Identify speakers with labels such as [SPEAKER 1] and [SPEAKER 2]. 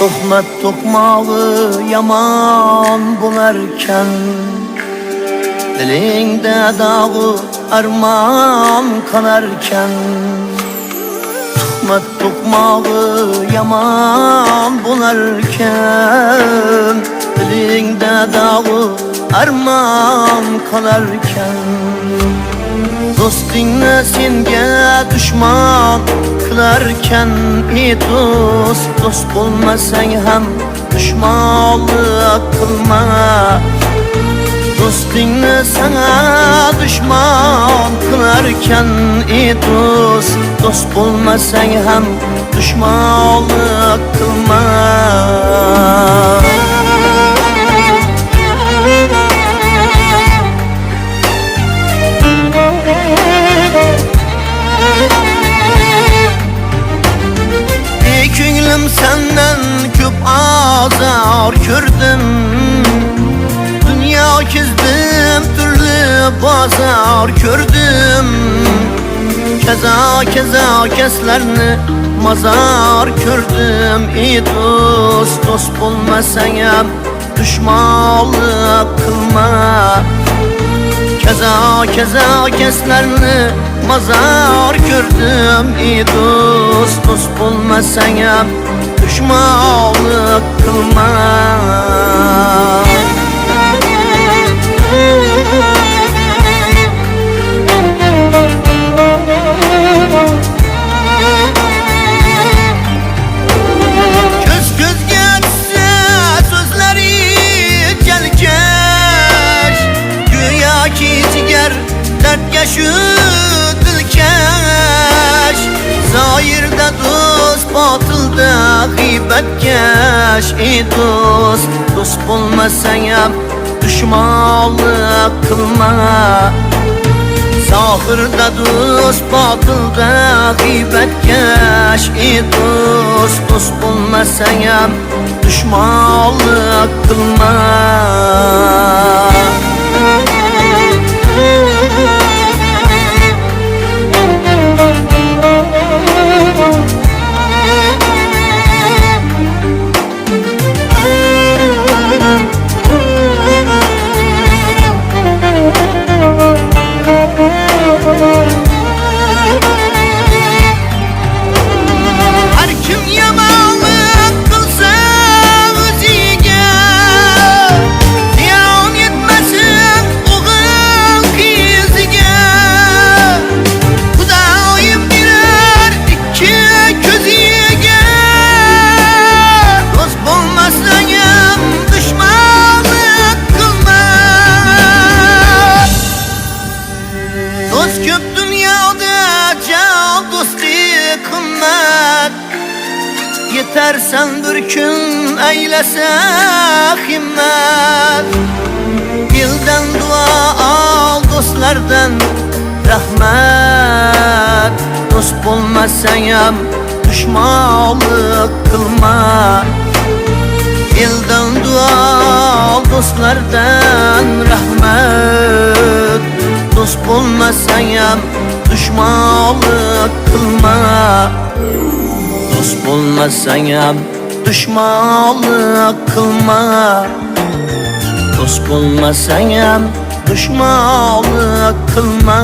[SPEAKER 1] Tuhmat tokmağı yaman bularken, dilingde dağı arman kalarken, tuhmat tokmağı yaman bularken, dilingde dağı arman kalarken, dostinle senga düşman kılarken, dost olmasan ham düşmanlık kılma. Dostinle sana düşman kılarken, dost olmasan ham düşmanlık kılma. Senden köp azar gördüm, dünya kezdim, türlü bazar gördüm. Keza keslerini mazar gördüm. Dost olmasan ham düşmanlık kılma. Keza keslerini mazar gördüm. Dost olmasan ham düşmanlık kılma. Göz geçse sözleri gelkeş, güya ki ciger dertkeşü dilkeş. Zahirde dost, batılda gıybetkeş. Dost olmasan ham düşmanlık kılma. Zahirde dost, batılda gıybetkeş. Dost olmasan ham düşmanlık kılma. Yetersen bir gün eylese himmet. Dilden dua al, dostlardan rahmet. Dost olmasan ham düşmanlık kılma. Dilden dua al, dostlardan rahmet. Dost olmasan ham düşmanlık kılma. Dost olmasan ham düşmanlık kılma. Dost olmasan ham düşmanlık kılma.